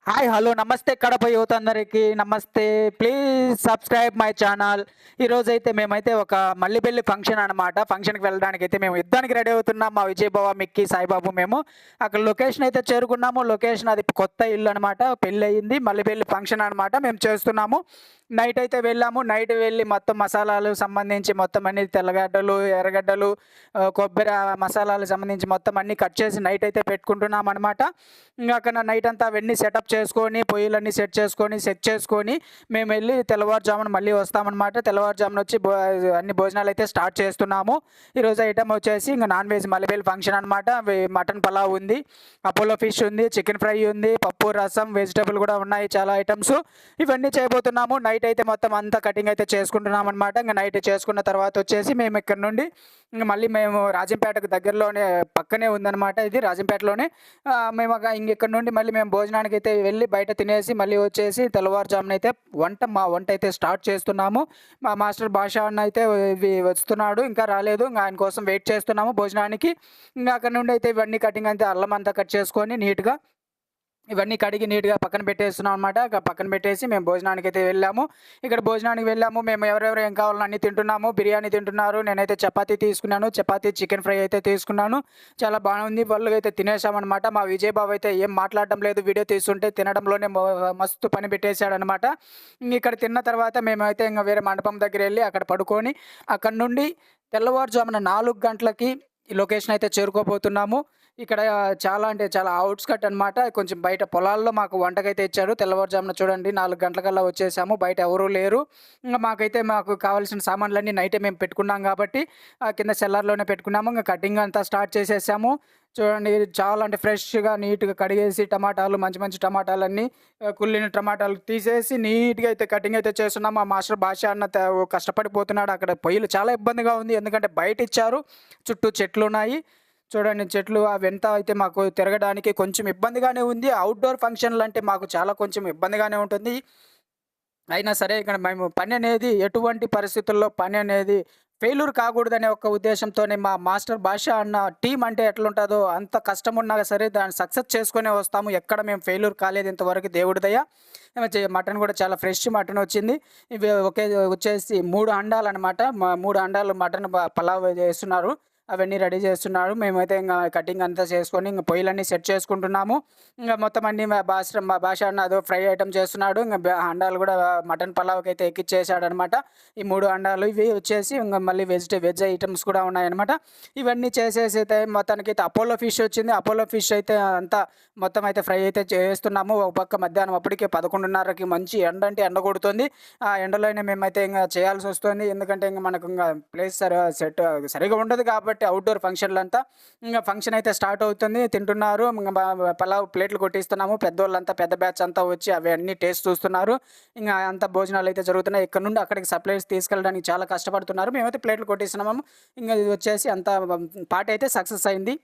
Hi! Hello! నమస్తే కడప యువత అందరికి నమస్తే. Please subscribe my channel. ఈరోజైతే మేమైతే ఒక మల్లిపెళ్లి ఫంక్షన్ అనమాట. ఫంక్షన్‌కి వెళ్ళడానికైతే మేము యుద్ధానికి రెడీ అవుతున్నాం. మా విజయ్ బావ, మిక్కీ, సాయిబాబు మేము. అక్కడ లొకేషన్ అయితే చేరుకున్నాము. లొకేషన్ అది కొత్త ఇల్లు అనమాట. పెళ్లయింది. మల్లిపెళ్లి ఫంక్షన్ అనమాట. మేము చేస్తున్నాము. నైట్ అయితే వెళ్ళాము. నైట్ వెళ్ళి మొత్తం మసాలాలు సంబంధించి మొత్తం అన్ని తెల్లగడ్డలు, ఎర్రగడ్డలు, కొబ్బరి మసాలాలకు సంబంధించి మొత్తం అన్నీ కట్ చేసి నైట్ అయితే పెట్టుకుంటున్నామనమాట. ఇంక అక్కడ నైట్ అంతా అవన్నీ సెటప్ చేసుకొని, పొయ్యిలన్నీ సెట్ చేసుకొని మేమెళ్ళి తెల్లవారుజామున మళ్ళీ వస్తామనమాట. తెల్లవారుజామున వచ్చి అన్ని భోజనాలైతే స్టార్ట్ చేస్తున్నాము. ఈరోజు ఐటమ్ వచ్చేసి ఇంక నాన్ వెజ్ మల్లెపల్లి ఫంక్షన్ అనమాట. మటన్ పలావ్ ఉంది, అపోలో ఫిష్ ఉంది, చికెన్ ఫ్రై ఉంది, పప్పు, రసం, వెజిటబుల్ కూడా ఉన్నాయి చాలా ఐటమ్స్. ఇవన్నీ చేయబోతున్నాము. నైట్ అయితే మొత్తం అంతా కటింగ్ అయితే చేసుకుంటున్నాం అనమాట. ఇంక నైట్ చేసుకున్న తర్వాత వచ్చేసి మేము ఇక్కడ నుండి ఇంక మళ్ళీ మేము రాజంపేటకు దగ్గరలోనే పక్కనే ఉందనమాట. ఇది రాజంపేటలోనే. మేము ఇక్కడ నుండి మళ్ళీ మేము భోజనానికి అయితే వెళ్ళి బయట తినేసి మళ్ళీ వచ్చేసి తెల్లవారుజామున అయితే మా వంట అయితే స్టార్ట్ చేస్తున్నాము. మా మాస్టర్ భాష అన్న అయితే వస్తున్నాడు, ఇంకా రాలేదు. ఇంకా ఆయన కోసం వెయిట్ చేస్తున్నాము భోజనానికి. ఇంకా అక్కడ నుండి అయితే ఇవన్నీ కటింగ్ అంతే అల్లం అంతా కట్ చేసుకొని నీట్గా ఇవన్నీ కడిగి నీట్‌గా పక్కన పెట్టేస్తున్నాం అనమాట. పక్కన పెట్టేసి మేము భోజనానికైతే వెళ్ళాము. ఇక్కడ భోజనానికి వెళ్ళాము. మేము ఎవరెవరు ఏం కావాలో అన్నీ తింటున్నాము. బిర్యానీ తింటున్నారు. నేనైతే చపాతీ తీసుకున్నాను. చపాతీ, చికెన్ ఫ్రై అయితే తీసుకున్నాను. చాలా బాగుంది. ఫుల్‌గా అయితే తినేసామనమాట. మా విజయ్ బాబు అయితే ఏం మాట్లాడడం లేదు. వీడియో తీస్తుంటే తినడంలోనే మస్తు పని పెట్టేశాడనమాట. ఇక్కడ తిన్న తర్వాత మేమైతే ఇంక వేరే మండపం దగ్గరెళ్ళి అక్కడ పడుకొని అక్కడి నుండి తెల్లవారుజామున 4 గంటలకి ఈ లొకేషన్ అయితే చేరుకోబోతున్నాము. ఇక్కడ చాలా అంటే చాలా ఔట్‌స్కట్ అనమాట. కొంచెం బయట పొలాల్లో మాకు వంటకైతే ఇచ్చారు. తెల్లవారుజామున చూడండి 4 గంటలకల్లా వచ్చేసాము. బయట ఎవరు లేరు. ఇంక మాకు కావాల్సిన సామాన్లన్నీ నైటే మేము పెట్టుకున్నాం కాబట్టి కింద సెల్లార్‌లోనే పెట్టుకున్నాము. ఇంక కటింగ్ అంతా స్టార్ట్ చేసేసాము. చూడండి చాలా అంటే ఫ్రెష్‌గా నీట్‌గా కడిగేసి టమాటాలు మంచి మంచి టమాటాలన్నీ కుళ్ళిన టమాటాలు తీసేసి నీట్‌గా అయితే కటింగ్ అయితే చేస్తున్నాం. మా మాస్టర్ భాష అన్న కష్టపడిపోతున్నాడు. అక్కడ పొయ్యిలు చాలా ఇబ్బందిగా ఉంది. ఎందుకంటే బయట ఇచ్చారు. చుట్టూ చెట్లున్నాయి. చూడండి చెట్లు అవంతా అయితే మాకు తిరగడానికి కొంచెం ఇబ్బందిగానే ఉంది. ఔట్‌డోర్ ఫంక్షన్‌లంటే మాకు చాలా కొంచెం ఇబ్బందిగానే ఉంటుంది. అయినా సరే ఇక్కడ మేము పని అనేది ఎటువంటి పరిస్థితుల్లో పని అనేది ఫెయిల్యూర్ కాకూడదనే ఒక ఉద్దేశంతోనే మా మాస్టర్ భాష అన్న టీమ్ అంటే ఎట్లుంటుందో అంత కష్టమున్నా సరే దాన్ని సక్సెస్ చేసుకునే వస్తాము. ఎక్కడ మేము ఫెయిల్యూర్ కాలేదు ఇంతవరకు దేవుడి దయ. మటన్ కూడా చాలా ఫ్రెష్ మటన్ వచ్చింది. ఇవి వచ్చేసి 3 అండాలనమాట. 3 అండాలు మటన్ పలావ్ చేస్తున్నారు. అవన్నీ రెడీ చేస్తున్నాడు. మేమైతే ఇంగ కటింగ్ అంతా చేసుకొని ఇంగ పొయ్యిలన్నీ సెట్ చేసుకుంటున్నాము. ఇంగ మొత్తం అన్నీ మా భాష అన్న అదో ఫ్రై ఐటెమ్ చేస్తున్నాడు. ఇంగ అండాలు కూడా మటన్ పలావ్‌కైతే ఎక్కిచ్చేసాడనమాట. ఈ 3 అండాలు ఇవి వచ్చేసి ఇంగ మళ్ళీ వెజ్ ఐటెమ్స్ కూడా ఉన్నాయన్నమాట. ఇవన్నీ చేసేసి అయితే మొత్తానికైతే అపోలో ఫిష్ వచ్చింది. అపోలో ఫిష్ అయితే అంతా మొత్తం అయితే ఫ్రై అయితే చేస్తున్నాము. ఒక పక్క మధ్యాహ్నం అప్పటికే 11:30కి మంచి ఎండ అంటే ఎండ కొడుతుంది. ఆ ఎండలోనే మేమైతే ఇంగ చేయాల్సొస్తుంది. ఎందుకంటే ఇంగ మనకు ఇంగ ప్లేస్ సరిగ్గా ఉండదు కాబట్టి ఔట్‌డోర్ ఫంక్షన్‌లంతా. ఇంగ ఫంక్షన్ అయితే స్టార్ట్ అవుతుంది. తింటున్నారు. ఇంగ పలావ్ ప్లేట్లు కొట్టిస్తున్నాము. పెద్దోళ్ళంతా పెద్ద బ్యాచ్ అంతా వచ్చి అవన్నీ టేస్ట్ చూస్తున్నారు. ఇంగ అంతా భోజనాలైతే జరుగుతున్నాయి. ఇక్కడ నుండి అక్కడికి సప్లైస్ తీసుకెళ్ళడానికి చాలా కష్టపడుతున్నారు. మేమైతే ప్లేట్లు కొట్టిస్తున్నాము. ఇంగ ఇది వచ్చేసి అంతా పార్టీ అయితే సక్సెస్ అయింది.